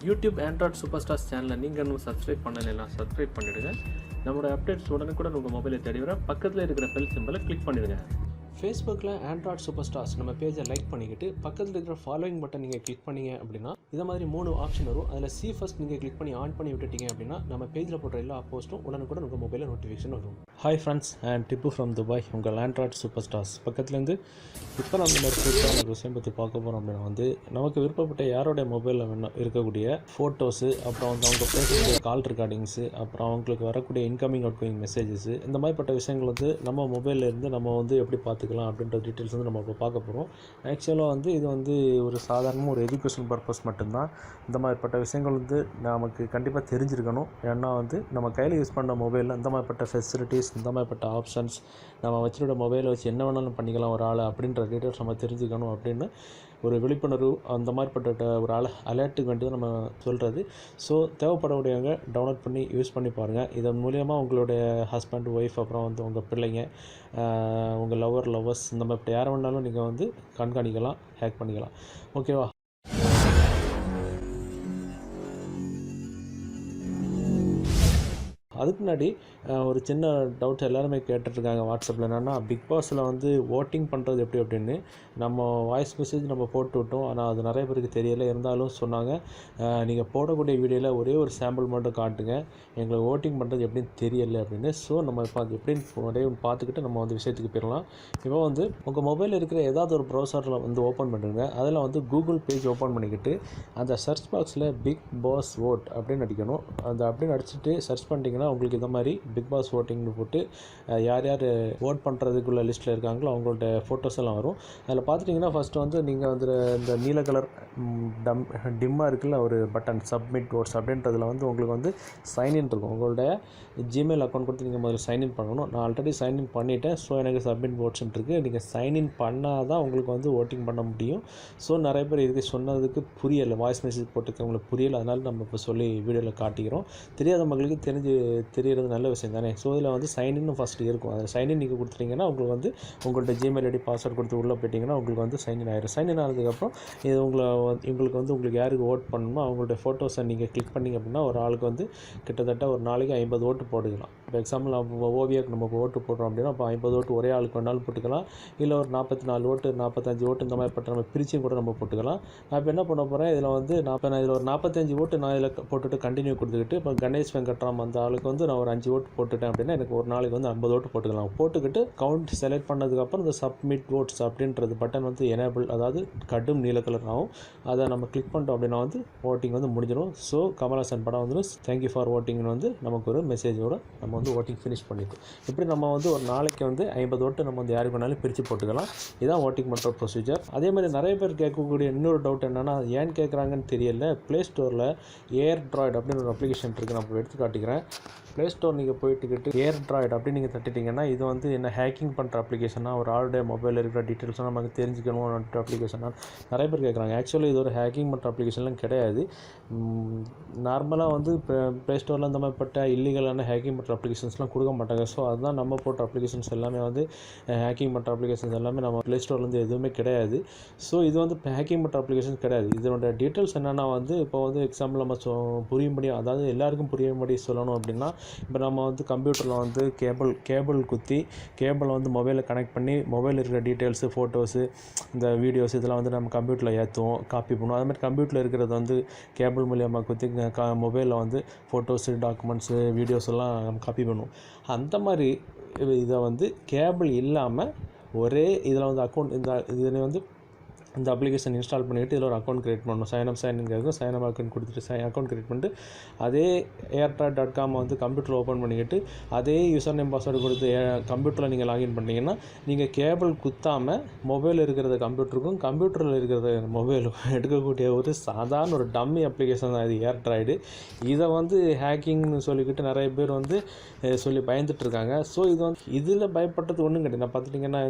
YouTube Android super stars சேனலை நீங்கள் இன்னும் சப்ஸ்கிரைப் பண்ணலைன்னா சப்ஸ்கிரைப் பண்ணிவிடுங்க. நம்மளோட அப்டேட்ஸ் உடனுக்குடன் உங்கள் மொபைலில் தேடி வர பக்கத்தில் இருக்கிற பெல் சிம்பலை கிளிக் பண்ணிவிடுங்க. ஃபேஸ்புக்கில் ஆண்ட்ராய்ட் சூப்பர் ஸ்டார்ஸ் நம்ம பேஜை லைக் பண்ணிக்கிட்டு பக்கத்தில் இருக்கிற ஃபாலோயிங் பட்டன் நீங்கள் கிளிக் பண்ணிங்க அப்படின்னா இதை மாதிரி 3 ஆப்ஷன் வரும். அதில் சி ஃபர்ஸ்ட் நீங்கள் கிளிக் பண்ணி ஆன் பண்ணி விட்டுட்டீங்க அப்படின்னா நம்ம பேஜில் போடுற எல்லா போஸ்ட்டும் உடனுக்குடன் உங்கள் மொபைலில் நோட்டிஃபிகேஷன் வரும். Hi friends, and Tipu from Dubai, உங்கள் ஆண்ட்ராய்ட் சூப்பர் ஸ்டார்ஸ் பக்கத்துலேருந்து. இப்போ நம்ம இந்த ஒரு விஷயம் பற்றி பார்க்க போகிறோம் அப்படின்னா நமக்கு விருப்பப்பட்ட யாரோடைய மொபைலில் வேணும் இருக்கக்கூடிய ஃபோட்டோஸு, அப்புறம் அவங்க பேசக்கூடிய கால் ரெக்கார்டிங்ஸு, அப்புறம் அவங்களுக்கு வரக்கூடிய இன்கமிங் அவுட் கோயிங் மெசேஜஸ், இந்த மாதிரிப்பட்ட விஷயங்கள் நம்ம மொபைலில் இருந்து நம்ம எப்படி பார்த்துக்கலாம் அப்படின்ற டீட்டெயில்ஸ் நம்ம இப்போ பார்க்க போகிறோம். ஆக்சுவலாக இது ஒரு சாதாரணமாக ஒரு எஜுகேஷன் பர்பஸ் மட்டும்தான். இந்த மாதிரிப்பட்ட விஷயங்கள் நமக்கு கண்டிப்பாக தெரிஞ்சிருக்கணும். ஏன்னா நம்ம கையில் யூஸ் பண்ணுற மொபைலில் இந்த மாதிரிப்பட்ட ஃபெசிலிட்டிஸ், இந்த மாதிரிப்பட்ட ஆப்ஷன்ஸ், நம்ம வச்சுருக்க மொபைலை வச்சு என்ன வேணாலும் பண்ணிக்கலாம் ஒரு ஆளை அப்படின்ற டீட்டெயில்ஸ் நம்ம தெரிஞ்சுக்கணும் அப்படின்னு ஒரு விழிப்புணர்வு, அந்த மாதிரிப்பட்ட ஒரு அலர்ட்டுக்கு வேண்டியது நம்ம சொல்கிறது. ஸோ தேவைப்படக்கூடியவங்க டவுன்லோட் பண்ணி யூஸ் பண்ணி பாருங்கள். இதன் மூலிமா உங்களுடைய ஹஸ்பண்ட், ஒய்ஃப், அப்புறம் உங்கள் பிள்ளைங்க, உங்கள் லவ்வர்ஸ், இந்த மாதிரி யாரை வேணாலும் நீங்கள் கண்காணிக்கலாம், ஹேக் பண்ணிக்கலாம். ஓகேவா? அதுக்கு முன்னாடி ஒரு சின்ன டவுட் எல்லாருமே கேட்டுட்ருக்காங்க வாட்ஸ்அப்பில். என்னென்னா, பிக் பாஸில் ஓட்டிங் பண்ணுறது எப்படி அப்படின்னு நம்ம வாய்ஸ் மெசேஜ் நம்ம போட்டு விட்டோம். ஆனால் அது நிறைய பேருக்கு தெரியலை. இருந்தாலும் சொன்னாங்க, நீங்கள் போடக்கூடிய வீடியோவில் ஒரே ஒரு சாம்பிள் மட்டும் காட்டுங்க, எங்களுக்கு ஓட்டிங் பண்ணுறது எப்படின்னு தெரியலை அப்படின்னு. ஸோ நம்ம இப்போ அது எப்படின்னு ஒரே பார்த்துக்கிட்டு நம்ம விஷயத்துக்கு போயிடலாம். இப்போ உங்கள் மொபைலில் இருக்கிற ஏதாவது ஒரு ப்ரௌசரில் ஓப்பன் பண்ணுங்க. அதில் கூகுள் பேஜ் ஓப்பன் பண்ணிக்கிட்டு அந்த சர்ச் பாக்ஸில் பிக் பாஸ் ஓட் அப்படின்னு அடிக்கணும். அப்படின்னு அடிச்சுட்டு சர்ச் பண்ணிட்டீங்கன்னா உங்களுக்கு இந்த மாதிரி பிக் பாஸ் ஓட்டிங்னு போட்டு யார் யார் ஓட் பண்ணுறதுக்குள்ள லிஸ்ட்டில் இருக்காங்களோ அவங்களோட ஃபோட்டோஸ் எல்லாம் வரும். அதில் பார்த்துட்டிங்கன்னா ஃபஸ்ட்டு நீங்கள் இந்த நீல கலர் டிம்மாக இருக்குல்ல ஒரு பட்டன், சப்மிட் ஓட்ஸ் அப்படின்றதுல உங்களுக்கு சைன்இன் இருக்கும். உங்களுடைய ஜிமெயில் அக்கௌண்ட் கொடுத்து நீங்கள் முதல்ல சைன்இன் பண்ணணும். நான் ஆல்ரெடி சைன்இன் பண்ணிவிட்டேன். ஸோ எனக்கு சப்மிட் ஓட்ஸ்ன்னு இருக்குது. நீங்கள் சைன்இன் பண்ணால் தான் உங்களுக்கு ஓட்டிங் பண்ண முடியும். ஸோ நிறைய பேர் இதுக்கு சொன்னதுக்கு புரியலை, வாய்ஸ் மெசேஜ் போட்டுக்கவங்களுக்கு புரியலை. அதனால் நம்ம இப்போ சொல்லி வீடியோவில் காட்டிக்கிறோம். தெரியாத மக்களுக்கு தெரியறது நல்ல விஷயம் தானே. ஸோ இதில் சைன்இன் ஃபஸ்ட்டு இருக்கும். அதில் சைன்இன் நீங்கள் கொடுத்துட்டீங்கன்னா உங்களுக்கு உங்கள்கிட்ட ஜிமெயில் ஐடி பாஸ்வேர்ட் கொடுத்து உள்ளே போயிட்டீங்கன்னா உங்களுக்கு சைன்இன் ஆயிடும். சைன்இன் ஆனதுக்கப்புறம் இது உங்களுக்கு யாருக்கு ஓட் பண்ணணுமோ அவங்களுடைய ஃபோட்டோஸை நீங்கள் கிளிக் பண்ணிங்க அப்படின்னா ஒரு ஆளுக்கு கிட்டத்தட்ட ஒரு நாளைக்கு 50 ஓட்டு போட்டுக்கலாம். இப்போ எக்ஸாம்பிள் ஓவியாவுக்கு நமக்கு ஓட்டு போடுறோம் அப்படின்னா அப்போ 50 ஓட்டு ஒரே ஆளுக்கு வேணாலும் போட்டுக்கலாம். இல்லை ஒரு 44 ஓட்டு, 45 ஓட்டு, இந்த மாதிரி நம்ம பிரிச்சும் கூட நம்ம போட்டுக்கலாம். நான் இப்போ என்ன பண்ண போகிறேன், இதில் இதில் ஒரு 45 ஓட்டு நான் இதில் போட்டுட்டு கண்டினியூ கொடுத்துக்கிட்டு, இப்போ கணேஷ் வெங்கட்ராம் அந்த ஆளுக்கு நான் ஒரு 5 ஓட்டு போட்டுட்டேன் அப்படின்னா எனக்கு ஒரு நாளைக்கு 50 ஓட்டு போட்டுக்கலாம். போட்டுக்கிட்டு கவுண்ட் செலக்ட் பண்ணதுக்கப்புறம் இந்த சப்மிட் ஓட்ஸ் அப்படின்றது பட்டன் எனேபிள், அதாவது கடும் நீல கலர் ஆகும். அதை நம்ம கிளிக் பண்ணிட்டோம் அப்படின்னா ஓட்டிங் முடிஞ்சிடும். ஸோ கமல்ஹாசன் படம் தேங்க்யூ ஃபார் ஓட்டிங்னு நமக்கு ஒரு மெசேஜோடு நம்ம ஓட்டிங் ஃபினிஷ் பண்ணிட்டோம். இப்படி நம்ம ஒரு நாளைக்கு 50 ஓட்டு நம்ம யாருக்கு வேணாலும் பிரித்து போட்டுக்கலாம். இதுதான் ஓட்டிங் பண்ணுற ப்ரொசீஜர். அதே மாதிரி நிறைய பேர் கேட்கக்கூடிய இன்னொரு டவுட் என்னென்னா, ஏன் கேட்குறாங்கன்னு தெரியல. ப்ளே ஸ்டோரில் ஏர்ட்ராய்டு அப்படின்னு ஒரு அப்ளிகேஷன் இருக்குது. நான் எடுத்து காட்டிக்கிறேன். ப்ளே ஸ்டோர் நீங்கள் போயிட்டுக்கிட்டு ஏர்ட்ராய்டு அப்படின்னு நீங்கள் தட்டிட்டிங்கன்னா இது என்ன ஹேக்கிங் பண்ணுற அப்ளிகேஷனாக, ஒரு ஆளுடைய மொபைலில் இருக்கிற டீட்டெயில்ஸும் நமக்கு தெரிஞ்சுக்கணும் அப்ளிகேஷனாக நிறைய பேர் கேட்குறாங்க. ஆக்சுவலி இது ஒரு ஹேக்கிங் பண்ணுற அப்ளிகேஷன்லாம் கிடையாது. நார்மலாக ப்ளே ஸ்டோரில் இந்த மாதிரிப்பட்ட இல்லீகலான ஹேக்கிங் பண்ணுற அப்ளிகேஷன்ஸ்லாம் கொடுக்க மாட்டாங்க. ஸோ அதுதான் நம்ம போட்ட அப்ளிகேஷன்ஸ் எல்லாமே ஹேக்கிங் பண்ணுற அப்ளிகேஷன்ஸ் எல்லாமே நம்ம ப்ளே ஸ்டோர்லேருந்து எதுவுமே கிடையாது. ஸோ இது ஹேக்கிங் பண்ணுற அப்ளிகேஷன் கிடையாது. இதனோட டீட்டெயில்ஸ் என்னென்னா இப்போ எக்ஸாம்பிள் நம்ம புரியும்படி, அதாவது எல்லாருக்கும் புரியும்படி சொல்லணும் அப்படின்னா, இப்போ நம்ம கம்ப்யூட்டரில் கேபிள் குத்தி கேபிளை மொபைலில் கனெக்ட் பண்ணி மொபைலில் இருக்கிற டீட்டெயில்ஸு, ஃபோட்டோஸு, இந்த வீடியோஸ் இதெல்லாம் நம்ம கம்ப்யூட்டரில் ஏற்றுவோம், காப்பி பண்ணுவோம். அது மாதிரி கம்ப்யூட்டரில் இருக்கிறது கேபிள் மூலியமாக குத்தி மொபைலில் ஃபோட்டோஸு, டாக்குமெண்ட்ஸு, வீடியோஸ் எல்லாம் நம்ம காப்பி பண்ணுவோம். அந்த மாதிரி இதை கேபிள் இல்லாமல் ஒரே இதில் அக்கௌண்ட் இந்த அப்ளிகேஷன் இன்ஸ்டால் பண்ணிவிட்டு இதில் ஒரு அக்கௌண்ட் க்ரியேட் பண்ணணும். சைனப் அக்கௌண்ட் கொடுத்துட்டு அக்கௌண்ட் க்ரியேட் பண்ணிட்டு அதே airtag.com கம்ப்யூட்டரில் ஓப்பன் பண்ணிக்கிட்டு அதே யூசர் நேம் பாஸ்வேர்டு கொடுத்து கம்ப்யூட்டரில் நீங்கள் லாகின் பண்ணிங்கன்னா நீங்கள் கேபிள் குத்தாமல் மொபைலில் இருக்கிறத கம்ப்யூட்டருக்கும் கம்ப்யூட்டரில் இருக்கிறத மொபைலும் எடுக்கக்கூடிய ஒரு சாதாரண ஒரு டம்மி அப்ளிகேஷன் தான் இது ஏர்ட்ராய்டு. இதை ஹேக்கிங்னு சொல்லிக்கிட்டு நிறைய பேர் சொல்லி பயந்துட்டுருக்காங்க. ஸோ இதில் பயப்பட்டது ஒன்றும் கிடையாது. நான் பார்த்துட்டிங்கன்னா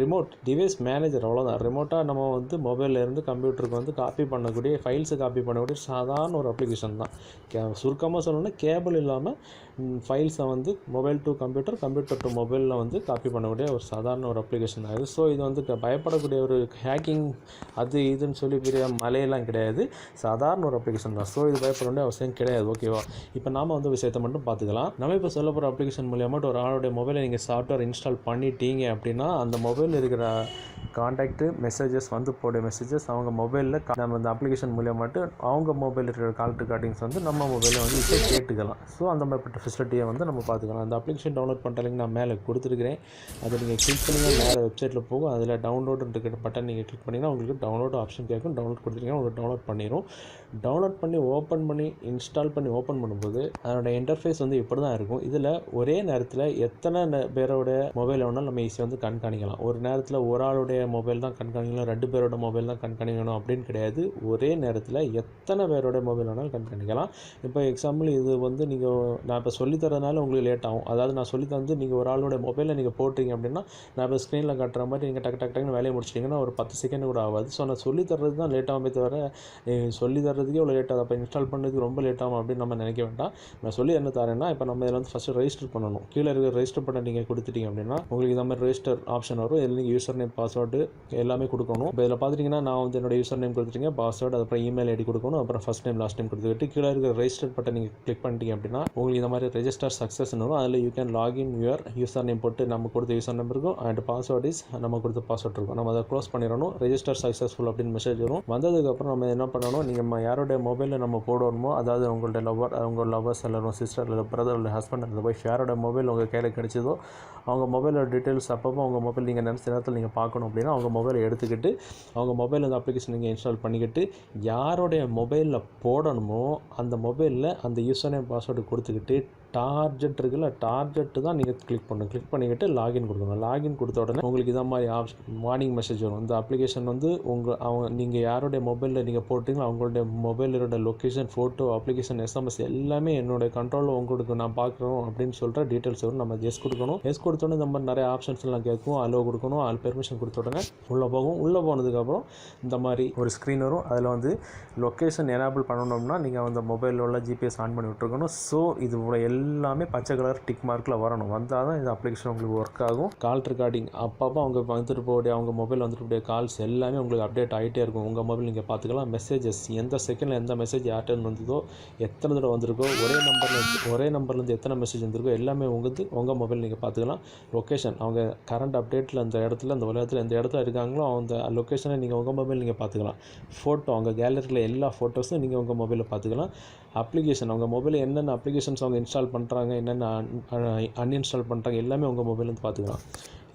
ரிமோட் டிவைஸ் மேனேஜர், அவ்வளோதான். ரிமோட்டாக நம்ம வந்து மொபைல்லேருந்து கம்ப்யூட்டருக்கு வந்து காப்பி பண்ணக்கூடிய ஃபைல்ஸை காப்பி பண்ணக்கூடிய சாதாரண ஒரு அப்ளிகேஷன் தான். சுருக்கமாக சொல்லணும்னா கேபிள் இல்லாமல் ஃபைல்ஸை வந்து mobile to computer, computer to மொபைலில் வந்து காப்பி பண்ணக்கூடிய ஒரு சாதாரண ஒரு அப்ளிகேஷன் தான் இது. ஸோ இது வந்து பயப்படக்கூடிய ஒரு ஹேக்கிங் அது இதுன்னு சொல்லி பெரிய மலையெல்லாம் கிடையாது, சாதாரண ஒரு அப்ளிகேஷன் தான். ஸோ இது பயப்பட வேண்டிய அவசியம் கிடையாது. ஓகேவா? இப்போ நாம் வந்து விஷயத்தை மட்டும் பார்த்துக்கலாம். நம்ம இப்போ சொல்ல போகிற அப்ளிகேஷன் மூலியமாக ஒரு ஆளுடைய மொபைலை நீங்கள் சாஃப்ட்வேர் இன்ஸ்டால் பண்ணிட்டீங்க அப்படின்னா அந்த மொபைலில் இருக்கிற காண்டாக்டு மெசேஜஸ் வந்து போட மெசேஜஸ் அவங்க மொபைலில் நம்ம இந்த அப்ளிகேஷன் மூலியமாட்டு அவங்க மொபைலில் இருக்கிற கால் ரெக்கார்டிங்ஸ் வந்து நம்ம மொபைலில் வந்து இப்போ கேட்டுக்கலாம். ஸோ அந்த மாதிரிப்பட்ட ஃபெசிலிட்டியை வந்து நம்ம பார்த்துக்கலாம். அந்த அப்ளிகேஷன் டவுன்லோட் பண்ணுற லிங்க் நான் மேலே கொடுத்துருக்கிறேன். அதை நீங்கள் கிளிக் பண்ணிங்கன்னா மேலே வெப்சைட்டில் போகும். அதில் டவுன்லோடு இருக்கிற பட்டன் நீங்கள் கிளிக் பண்ணிங்கன்னா உங்களுக்கு டவுன்லோட் ஆப்ஷன் கேட்கும். டவுன்லோட் கொடுத்துருக்கீங்கன்னா உங்களுக்கு டவுன்லோட் பண்ணிடும். டவுன்லோட் பண்ணி ஓப்பன் பண்ணி இன்ஸ்டால் பண்ணி ஓப்பன் பண்ணும்போது அதனோட இன்டர்ஃபேஸ் வந்து இப்படி தான் இருக்கும். இதில் ஒரே நேரத்தில் எத்தனை பேரோட மொபைல் வேணாலும் நம்ம ஈஸியாக வந்து கண்காணிக்கலாம். ஒரு நேரத்தில் ஒரு ஆளுடைய மொபைல் தான் கண்காணிக்கலாம், 2 பேரோட மொபைல் தான் கண்காணிக்கணும் அப்படின்னு கிடையாது. ஒரே நேரத்தில் எத்தனை பேரோட மொபைல் வேணாலும் கண்காணிக்கலாம். இப்போ எக்ஸாம்பிள் இது வந்து நான் இப்போ சொல்லித்தரதுனால உங்களுக்கு லேட் ஆகும். அதாவது நான் சொல்லி தந்து நீங்கள் ஒரு ஆளோட மொபைலில் நீங்கள் போட்டிங்க அப்படின்னா நான் இப்போ ஸ்க்ரீனில் காட்டுற மாதிரி நீங்கள் டக்குன்னு வேலையை முடிச்சிட்டிங்கன்னா ஒரு 10 செகண்ட் கூட ஆகாது. ஸோ நான் சொல்லித்தரது தான் லேட் ஆகுமே தவிர சொல்லி தரதுக்கே இவ்வளோ லேட் ஆகுது, அப்போ இன்ஸ்டால் பண்ணுறதுக்கு ரொம்ப லேட் ஆகும் அப்படின்னு நம்ம நினைக்க வேண்டாம். நான் சொல்லி என்ன தரேன்னா, இப்போ நம்ம இதில் வந்து ஃபஸ்ட்டு ரெஜிஸ்டர் பண்ணணும். கீழே இருக்கிற ரெஜிஸ்டர் பண்ண நீங்கள் கொடுத்துட்டீங்க அப்படின்னா உங்களுக்கு இந்த மாதிரி ரெஜிஸ்டர் ஆப்ஷன் வரும். இதில் நீங்கள் யூசர் நேம் பாஸ்வேர்டு எல்லாமே கொடுக்கணும். இப்போ இதில் பார்த்துட்டிங்கன்னா நான் வந்து என்னோட யூசர் நேம் கொடுத்துட்டீங்க, பாஸ்வேர்டு, அப்புறம் இமெயில் ஐடி கொடுக்கணும், அப்புறம் ஃபஸ்ட் நேம் லாஸ்ட் நேம் கொடுத்துக்கிட்டு கீழே இருக்கிற ரெஜிஸ்டர் பட்டன் நீங்கள் கிளிக் பண்ணிட்டீங்க அப்படின்னா உங்களுக்கு இந்த மாதிரி ரெஜிஸ்டர் சக்ஸஸ்னு வரும். அதில் you can login your user name போட்டு நம்ம கொடுத்த யூசர் நேம் இருக்கும் அண்ட் பாஸ்வேர்ட் இஸ் நம்ம கொடுத்த பாஸ்வேர்ட் இருக்கும். நம்ம அதை க்ளோஸ் பண்ணிடணும். ரெஜிஸ்டர் சக்ஸஸ்ஃபுல் அப்படின்னு மெசேஜ் வரும். வந்ததுக்கப்புறம் நம்ம என்ன பண்ணணும், நீங்கள் யாரோடைய மொபைலில் நம்ம போடணுமோ, அதாவது உங்களோட லவ்வர்ஸ் எல்லாரும் சிஸ்டர் இல்லை பிரதர் இல்லை ஹஸ்பண்ட் அந்த போய் யாரோட மொபைல் உங்கள் கையில் கிடைச்சதோ அவங்க மொபைலோட டீட்டெயில்ஸ் அப்பப்போ அவங்க மொபைல் நீங்கள் நினச்ச நேரத்தில் நீங்கள் பார்க்கணும் அப்படின்னா அவங்க மொபைலை எடுத்துக்கிட்டு அவங்க மொபைல் அந்த அப்ளிகேஷன் நீங்கள் இன்ஸ்டால் பண்ணிக்கிட்டு யாரோடைய மொபைலில் போடணுமோ அந்த மொபைலில் அந்த யூசர் நேம் பாஸ்வேர்டு கொடுத்துக்கிட்டு டார்கெட் இருக்குல்ல, டார்கெட்டு தான் நீங்கள் கிளிக் பண்ணிக்கிட்டு லாகின் கொடுக்கணும். லாகின் கொடுத்த உடனே உங்களுக்கு இதை மாதிரி வார்னிங் மெசேஜ் வரும். இந்த அப்ளிகேஷன் வந்து நீங்கள் யாருடைய மொபைலில் நீங்கள் போட்டிங்களோ அவங்களுடைய மொபைலோட லொக்கேஷன், ஃபோட்டோ, அப்ளிகேஷன், எஸ்எம்எஸ் எல்லாமே என்னுடைய கண்ட்ரோலில் உங்களுக்கு நான் பார்க்குறோம் அப்படின்னு சொல்கிற டீட்டெயில்ஸ் வரும். நம்ம எஸ் கொடுக்கணும். எஸ் கொடுத்தோடனே இந்த மாதிரி நிறைய ஆப்ஷன்ஸ் எல்லாம் கேட்கும். அலோ கொடுக்கணும். பெர்மிஷன் கொடுத்த உடனே உள்ளே போகும். உள்ளே போனதுக்கப்புறம் இந்த மாதிரி ஒரு ஸ்க்ரீன் வரும். அதில் வந்து லொக்கேஷன் எனேபிள் பண்ணணும்னா நீங்கள் அந்த மொபைலில் உள்ள ஜிபிஎஸ் ஆன் பண்ணி விட்டுருக்கணும். ஸோ இது எல்லாமே பச்சை கலர் டிக் மார்க்கில் வரணும். வந்தால் தான் இந்த அப்ளிகேஷன் உங்களுக்கு ஒர்க் ஆகும். கால் ரெக்கார்டிங் அப்பப்போ அவங்க வந்துட்டு போகக்கூடிய அவங்க மொபைல் வந்துட்டு போகிற கால்ஸ் எல்லாமே உங்களுக்கு அப்டேட் ஆகிட்டே இருக்கும். உங்கள் மொபைல் நீங்கள் பார்த்துக்கலாம். மெசேஜஸ் எந்த செகண்டில் எந்த மெசேஜ் யார்கிட்ட வந்ததோ, எத்தனை தடவை வந்திருக்கோ, ஒரே நம்பர்லேருந்து எத்தனை மெசேஜ் வந்திருக்கோ எல்லாமே உங்கள் மொபைல் நீங்கள் பார்த்துக்கலாம். லொக்கேஷன் அவங்க கரண்ட் அப்டேட்டில் அந்த உலகத்தில் எந்த இடத்துல இருக்காங்களோ அந்த லொக்கேஷனை நீங்கள் உங்கள் மொபைல் நீங்கள் பார்த்துக்கலாம். ஃபோட்டோ அவங்க கேலரியில் எல்லா ஃபோட்டோஸும் நீங்கள் உங்கள் மொபைலில் பார்த்துக்கலாம். அப்ளிகேஷன் அவங்க மொபைலில் என்னென்ன அப்ளிகேஷன்ஸ் அவங்க இன்ஸ்டால் பண்ணுறாங்க, என்னென்ன அன்இன்ஸ்டால் பண்ணுறாங்க எல்லாமே உங்கள் மொபைல் வந்து பார்த்துக்கலாம்.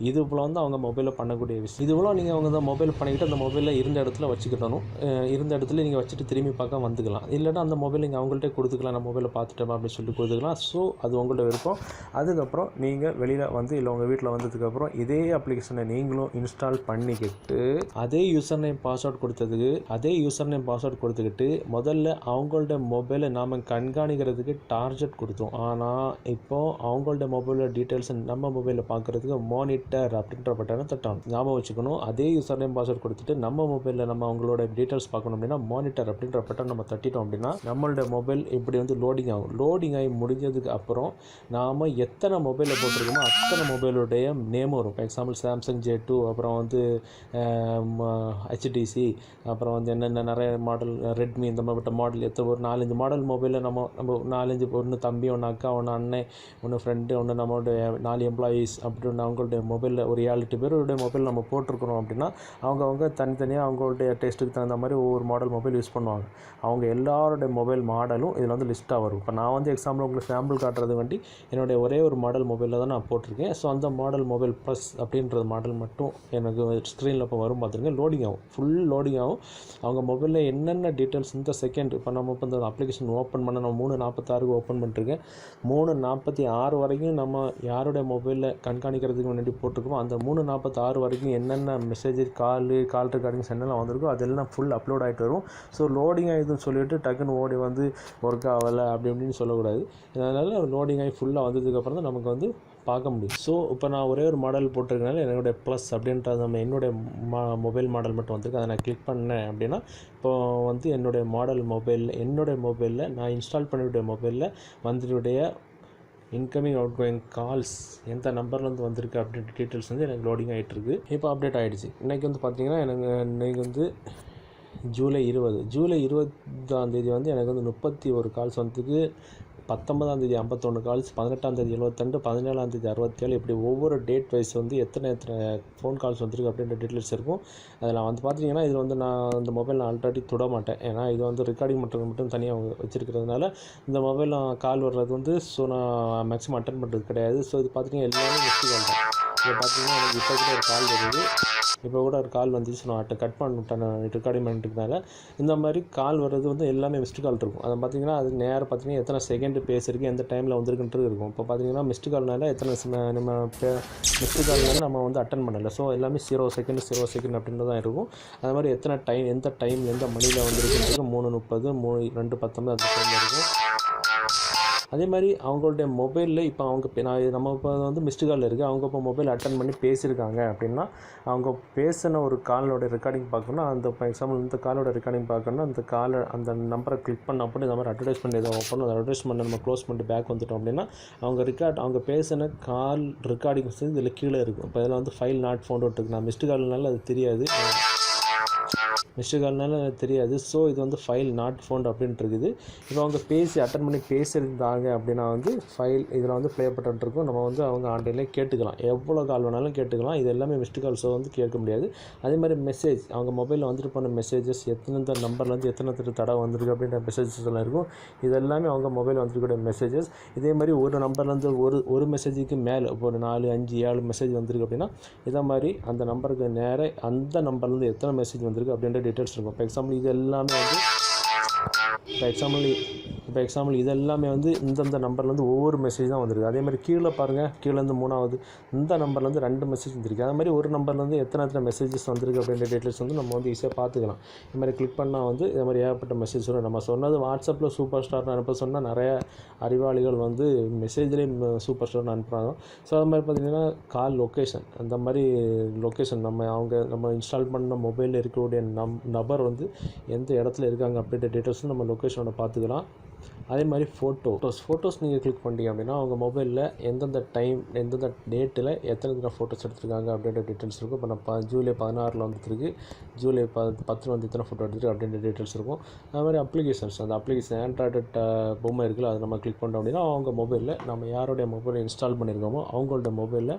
இது போல் வந்து அவங்க மொபைலில் பண்ணக்கூடிய விஷயம். இது போல் நீங்கள் அவங்க தான் மொபைல் பண்ணிக்கிட்டு அந்த மொபைலில் இருந்த இடத்துல வச்சுக்கிட்டணும். இருந்த இடத்துல நீங்கள் வச்சுட்டு திரும்பி பார்க்க வந்துக்கலாம். இல்லைனா அந்த மொபைல் நீங்கள் அவங்கள்ட்ட கொடுத்துக்கலாம். நான் மொபைலை பார்த்துட்டேன் அப்படின்னு சொல்லி கொடுத்துக்கலாம். ஸோ அது உங்கள்கிட்ட விருப்பம். அதுக்கப்புறம் நீங்கள் வெளியில் வந்து இல்லை உங்கள் வீட்டில் வந்ததுக்கப்புறம் இதே அப்ளிகேஷனை நீங்களும் இன்ஸ்டால் பண்ணிக்கிட்டு அதே யூசர் நேம் பாஸ்வேர்ட் கொடுத்துக்கிட்டு முதல்ல அவங்கள்ட்ட மொபைலை நாம் கண்காணிக்கிறதுக்கு டார்கெட் கொடுத்தோம். ஆனால் இப்போது அவங்கள்ட்ட மொபைலோட டீட்டெயில்ஸ் நம்ம மொபைலில் பார்க்குறதுக்கு மானிட்டர் அப்படின்ற பட்டனை தட்டணும். ஞாபகம் வச்சுக்கணும். அதே யூசர் நேம் பாஸ்வேர்ட் கொடுத்துட்டு நம்ம மொபைலில் நம்ம அவங்களோட டீட்டெயில்ஸ் பார்க்கணும் அப்படின்னா மானிட்டர் அப்படின்ற பட்டன் நம்ம தட்டிட்டோம் அப்படின்னா நம்மளோட மொபைல் இப்படி வந்து லோடிங் ஆகும். லோடிங் ஆகி முடிஞ்சதுக்கு அப்புறம் நாம் எத்தனை மொபைலில் போட்டிருக்கோமோ அத்தனை மொபைலுடைய நேம் வரும். ஃபார் எக்ஸாம்பிள் சாம்சங் J2, அப்புறம் வந்து HTC, அப்புறம் வந்து என்னென்ன நிறைய மாடல் ரெட்மி, இந்த மாதிரி மாடல் ஒரு 4-5 மாடல் மொபைலில் நம்ம 4-5 ஒன்று தம்பி, ஒன்று அக்கா, ஒன்று அண்ணன், ஒன்று ஃப்ரெண்டு, ஒன்று நம்மளுடைய 4 எம்ப்ளாயீஸ் அப்படின்னு அவங்களுடைய மொபைலில் ஒரு 7-8 பேருடைய மொபைல் நம்ம போட்டிருக்கிறோம் அப்படின்னா அவங்க தனித்தனியாக அவங்களுடைய டேஸ்ட்டுக்கு தகுந்த மாதிரி ஒவ்வொரு மாடல் மொபைல் யூஸ் பண்ணுவாங்க. அவங்க எல்லாருடைய மொபைல் மாடலும் இதில் வந்து லிஸ்ட்டாக வரும். இப்போ நான் வந்து எக்ஸாம்பிள் உங்களுக்கு சாம்பிள் காட்டுறது வேண்டி என்னுடைய ஒரே ஒரு மாடல் மொபைலில் தான் நான் போட்டிருக்கேன். ஸோ அந்த மாடல் மொபைல் ப்ளஸ் அப்படின்றது மாடல் மட்டும் எனக்கு ஸ்க்ரீனில் இப்போ வரும். பார்த்துருங்க, லோடிங் ஆகும், ஃபுல் லோடிங் ஆகும். அவங்க மொபைலில் என்னென்ன டீட்டெயில்ஸ் இந்த செகண்ட் இப்போ நம்ம இப்போ இந்த அப்ளிகேஷன் ஓப்பன் பண்ண நான் 3:46 ஓப்பன் பண்ணிட்டுருக்கேன். 3:46 வரைக்கும் நம்ம யாருடைய மொபைலில் கண்காணிக்கிறதுக்கு முன்னாடி போட்டிருக்கோம். அந்த 3:46 வரைக்கும் என்னென்ன மெசேஜ், கால் ரெக்கார்டிங்ஸ் என்னெல்லாம் வந்திருக்கோ அதெல்லாம் ஃபுல் அப்லோட் ஆகிட்டு வரும். ஸோ லோடிங் ஆகிடுதுன்னு சொல்லிவிட்டு டக்குன்னு ஓடி வந்து ஒர்க் ஆகலை அப்படி இப்படின்னு சொல்லக்கூடாது. அதனால் லோடிங் ஆகி ஃபுல்லாக வந்ததுக்கப்புறம் தான் நமக்கு வந்து பார்க்க முடியும். ஸோ இப்போ நான் ஒரே ஒரு மாடல் போட்டிருக்கனால என்னுடைய ப்ளஸ் அப்படின்றது நம்ம என்னுடைய மொபைல் மாடல் மட்டும் வந்திருக்கு. அதை நான் கிளிக் பண்ணேன் அப்படின்னா இப்போ வந்து என்னுடைய மொபைலில் நான் இன்ஸ்டால் பண்ணிவிட்ட மொபைலில் வந்துடைய இன்கமிங் அவுட் கோயிங் கால்ஸ் எந்த நம்பர்லேருந்து வந்திருக்கு அப்படின்ற டீட்டெயில்ஸ் வந்து எனக்கு லோடிங் ஆகிட்டுருக்கு. இப்போ அப்டேட் ஆகிடுச்சு. இன்றைக்கி வந்து பார்த்திங்கன்னா இன்றைக்கி வந்து ஜூலை 20 வந்து எனக்கு வந்து 31 கால்ஸ் வந்ததுக்கு, 19 51 கால்ஸ், 18 72, 17 67, இப்படி ஒவ்வொரு டேட் வைஸ் வந்து எத்தனை ஃபோன் கால்ஸ் வந்திருக்கு அப்படின்ற டீட்டெயில்ஸ் இருக்கும். அதில் வந்து பார்த்தீங்கன்னா இதில் வந்து நான் இந்த மொபைல் நான் ஆல்ரெடி தொட மாட்டேன். ஏன்னா இது வந்து ரெக்கார்டிங் மட்டும் தனியாக வச்சுருக்கிறதுனால இந்த மொபைல் கால் வர்றது வந்து ஸோ நான் மேக்ஸிமம் அட்டன் பண்ணுறது கிடையாது. ஸோ இது பார்த்தீங்கன்னா எல்லாமே மிஸ்டு கால் தான். இப்போ பார்த்தீங்கன்னா எனக்கு இப்போ கூட ஒரு கால் வருது. இப்போ கூட ஒரு கால் வந்துச்சு, நான் கட் பண்ணிவிட்டேன் ரெக்கார்டிங் பண்ணிட்டுனால. இந்த மாதிரி கால் வர்றது வந்து எல்லாமே மிஸ்டு கால் இருக்கும். அதை பார்த்தீங்கன்னா அது நேரம் பார்த்தீங்கன்னா எத்தனை செகண்ட் பேசிருக்கு, எந்த டைமில் வந்திருக்குன்றது இருக்கும். இப்போ பார்த்தீங்கன்னா மிஸ்டு கால்னால எத்தனை நம்ம மிஸ்டு கால்னால நம்ம வந்து அட்டன் பண்ணலை. ஸோ எல்லாமே 0 செகண்ட் அப்படின்றது தான் இருக்கும். அது மாதிரி எந்த டைம் எந்த மணியில் வந்திருக்குன்றது 3:30, 2:19 அந்த டைமில் இருக்கும். அதே மாதிரி அவங்களுடைய மொபைலில் இப்போ நம்ம இப்போ வந்து மிஸ்டு காலில் இருக்குது, அவங்க இப்போ மொபைல் அட்டன் பண்ணி பேசியிருக்காங்க அப்படின்னா அவங்க பேசின ஒரு காலோட ரெக்கார்டிங் பார்க்கணும்னா ஃபார் எக்ஸாம்பிள் இந்த காலோட ரெக்கார்டிங் பார்க்கணும்னா அந்த நம்பரை கிளிக் பண்ண அப்படி இந்த மாதிரி அட்வர்டைஸ்மெண்ட் எதாவது ஓப்பன் அந்த அட்வர்டைஸ்மெண்ட் நம்ம க்ளோஸ் பண்ணிட்டு பேக் வந்துட்டோம் அப்படின்னா அவங்க பேசின கால் ரெக்கார்டிங்ஸ் வந்து இதில் கீழே இருக்கும். இப்போ இதில் வந்து ஃபைல் நாட் ஃபவுண்ட் இருக்குது. நான் மிஸ்டு கால்னால அது தெரியாது. ஸோ இது வந்து ஃபைல் நாட் ஃபவுண்ட் அப்படின்ட்டு இருக்குது. இப்போ அவங்க அட்டன் பண்ணி பேசியிருந்தாங்க அப்படின்னா வந்து ஃபைல் இதில் வந்து ப்ளே பட்டன் இருக்கும். நம்ம வந்து அவங்க ஆன்லைன்லேயே கேட்டுக்கலாம், எவ்வளோ கால் வேணாலும் கேட்டுக்கலாம். இது எல்லாமே மிஸ்டு கால்ஸோ வந்து கேட்க முடியாது. அதே மாதிரி மெசேஜ் அவங்க மொபைலில் வந்துட்டு போன மெசேஜஸ் எத்தனை நம்பர்லேருந்து எத்தனை தடவை வந்திருக்கு அப்படின்ற மெசேஜஸ் எல்லாம் இருக்கும். இது எல்லாமே அவங்க மொபைல் வந்துருக்கிற மெசேஜஸ். இதே மாதிரி ஒரு நம்பர்லேருந்து ஒரு மெசேஜுக்கு மேலே இப்போ ஒரு 4, 5, 7 மெசேஜ் வந்திருக்கு அப்படின்னா இதை மாதிரி அந்த நம்பருக்கு நேராக அந்த நம்பர்லேருந்து எத்தனை மெசேஜ் வந்திருக்கு அப்படின்ற டீட்டெயில்ஸ் இருக்கும். இப்போ எக்ஸாம்பிள் இது எல்லாமே வந்து இந்தந்த நம்பர்லேருந்து ஒவ்வொரு மெசேஜ் தான் வந்திருக்கு. அதே மாதிரி கீழே பாருங்கள், கீழேருந்து 3வது இந்த நம்பர்லேருந்து 2 மெசேஜ் வந்திருக்கு. அதே மாதிரி ஒரு நம்பர்லேருந்து எத்தனை மெசேஜஸ் வந்திருக்கு அப்படின்ற டீட்டெயில்ஸ் வந்து நம்ம வந்து ஈஸியாக பார்த்துக்கலாம். இது மாதிரி கிளிக் பண்ணால் வந்து இது மாதிரி ஏகப்பட்ட மெசேஜ் வரும். நம்ம சொன்னது வாட்ஸ்அப்பில் சூப்பர் ஸ்டார்னு அனுப்ப சொன்னால் நிறைய அறிவாளிகள் வந்து மெசேஜ்லேயே சூப்பர் ஸ்டார்னு அனுப்புகிறாங்க. ஸோ அது மாதிரி பார்த்திங்கன்னா கால் லொக்கேஷன், அந்த மாதிரி லொக்கேஷன் நம்ம இன்ஸ்டால் பண்ண மொபைலில் இருக்கக்கூடிய நபர் வந்து எந்த இடத்துல இருக்காங்க அப்படின்ற டீட்டெயில்ஸும் நம்ம லொக்கேஷனோட பார்த்துக்கலாம். அதே மாதிரி ஃபோட்டோஸ் நீங்கள் கிளிக் பண்ணிட்டீங்க அப்படின்னா அவங்க மொபைலில் எந்தெந்த டைம் எந்தெந்த டேட்டில் எத்தனை ஃபோட்டோஸ் எடுத்துருக்காங்க அப்படின்ற டீட்டெயில்ஸ் இருக்கும். இப்போ நான் ஜூலை 16 வந்துருக்கு, ஜூலை 10 வந்து இத்தனை ஃபோட்டோ எடுத்துருக்கு அப்படின்ற டீட்டெயில்ஸ் இருக்கும். அது மாதிரி அந்த அப்ளிகேஷன் ஆண்ட்ராய்டு பொம்மை இருக்குல்ல, அதை நம்ம கிளிக் பண்ணோம் அப்படின்னா அவங்க மொபைலில் நம்ம யாருடைய மொபைலில் இன்ஸ்டால் பண்ணியிருக்கோமோ அவங்களோட மொபைலில்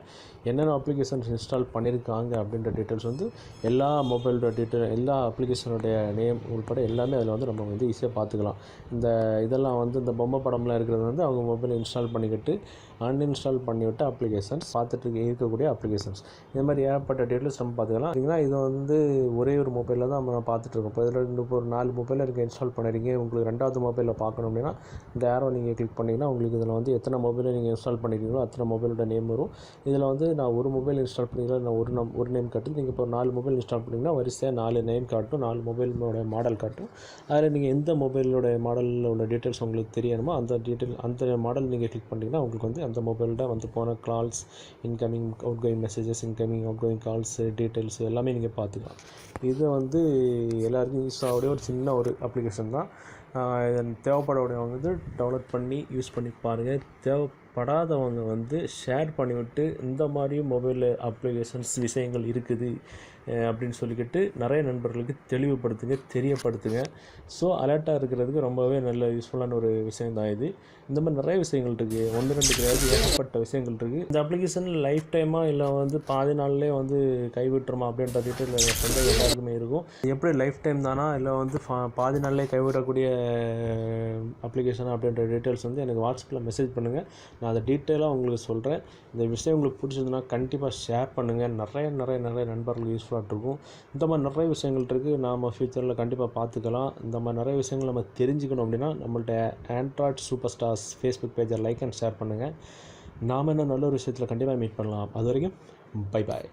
என்னென்ன அப்ளிகேஷன்ஸ் இன்ஸ்டால் பண்ணியிருக்காங்க அப்படின்ற டீட்டெயில்ஸ் வந்து எல்லா மொபைலோட டீட்டெயில், எல்லா அப்ளிகேஷனுடைய நேம் உள்பட எல்லாமே அதில் வந்து நம்ம வந்து ஈஸியாக பார்த்துக்கலாம். இதெல்லாம் வந்து இந்த பொம்மை படம்லாம் இருக்கிறது வந்து அவங்க மொபைலில் இன்ஸ்டால் பண்ணிக்கிட்டு அன்இன்ஸ்டால் பண்ணிவிட்டு அப்ளிகேஷன்ஸ் பார்த்துட்டு இருக்கக்கூடிய அப்ளிகேஷன்ஸ், இந்த மாதிரி ஏகப்பட்ட டீட்டெயில்ஸ் நம்ம பார்த்துக்கலாம். இதுனா இது வந்து ஒரே ஒரு மொபைலில் தான் நம்ம பார்த்துட்ருக்கோம். இப்போ இதில் ஒரு 4 மொபைலில் இருக்க இன்ஸ்டால் பண்ணிடுறீங்க. உங்களுக்கு 2வது மொபைலில் பார்க்கணும் அப்படின்னா இந்த ஏரோ நீங்கள் கிளிக் பண்ணிங்கன்னா உங்களுக்கு இதில் வந்து எத்தனை மொபைலில் நீங்கள் இன்ஸ்டால் பண்ணிக்கிறீங்களோ அத்தனை மொபைலோட நேம் வரும். இதில் வந்து நான் ஒரு மொபைல் இன்ஸ்டால் பண்ணிக்கிறேன், நான் ஒரு நேம் காட்டுது. நீங்கள் இப்போ 4 மொபைல் இன்ஸ்டால் பண்ணிங்கன்னா வரிசையாக 4 நேம் காட்டும், 4 மொபைலோட மாடல் காட்டும். அதில் நீங்கள் எந்த மொபைலோட மாடலில் உள்ள டீட்டெயில்ஸ் உங்களுக்கு தெரியணுமோ அந்த மாடல் நீங்கள் கிளிக் பண்ணிங்கன்னா உங்களுக்கு வந்து அந்த மொபைலில் வந்து போன calls, incoming out going messages, incoming out going calls details எல்லாமே நீங்கள் பார்த்துக்கலாம். இது வந்து எல்லாருக்கும் யூஸ் ஆகக்கூடிய ஒரு சின்ன ஒரு அப்ளிகேஷன் தான். தேவைப்படக்கூடியவங்க வந்து டவுன்லோட் பண்ணி யூஸ் பண்ணி பாருங்கள். தேவைப்படாதவங்க வந்து ஷேர் பண்ணிவிட்டு இந்த மாதிரி மொபைல் அப்ளிகேஷன்ஸ் விஷயங்கள் இருக்குது அப்படின்னு சொல்லிக்கிட்டு நிறைய நண்பர்களுக்கு தெரியப்படுத்துங்க. ஸோ அலர்ட்டாக இருக்கிறதுக்கு ரொம்பவே நல்ல யூஸ்ஃபுல்லான ஒரு விஷயம் தான் இது. இந்த மாதிரி நிறைய விஷயங்கள் இருக்குது, 1-2 கிடையாது, ஏகப்பட்ட விஷயங்கள் இருக்குது. இந்த அப்ளிகேஷன் லைஃப் டைமாக இல்லை வந்து பாதி நாள்லேயே வந்து கைவிட்டுருமா அப்படின்ற டீட்டெயில் சந்தேகம் எல்லாருக்குமே இருக்கும். எப்படி லைஃப் டைம் தானா இல்லை வந்து பாதி நாள்லேயே கைவிடக்கூடிய அப்ளிகேஷன் அப்படின்ற டீட்டெயில்ஸ் வந்து எனக்கு வாட்ஸ்அப்பில் மெசேஜ் பண்ணுங்கள். நான் அதை டீட்டெயிலாக உங்களுக்கு சொல்கிறேன். இந்த விஷயம் உங்களுக்கு பிடிச்சதுன்னா கண்டிப்பாக ஷேர் பண்ணுங்கள். நிறைய நண்பர்களுக்கு யூஸ்ஃபுல்லாக இருக்கும். இந்த மாதிரி நிறைய விஷயங்கள் இருக்குது, நாம் ஃப்யூச்சரில் கண்டிப்பாக பார்த்துக்கலாம். இந்த மாதிரி நிறைய விஷயங்கள் நம்ம தெரிஞ்சுக்கணும் அப்படின்னா நம்மள்ட்ட ஆண்ட்ராய்ட் சூப்பர் ஸ்டார்ஸ் ஃபேஸ்புக் பேஜை லைக் அண்ட் ஷேர் பண்ணுங்கள். நாம் இன்னும் நல்ல ஒரு விஷயத்தில் கண்டிப்பாக மீட் பண்ணலாம். அது வரைக்கும் பை பாய்.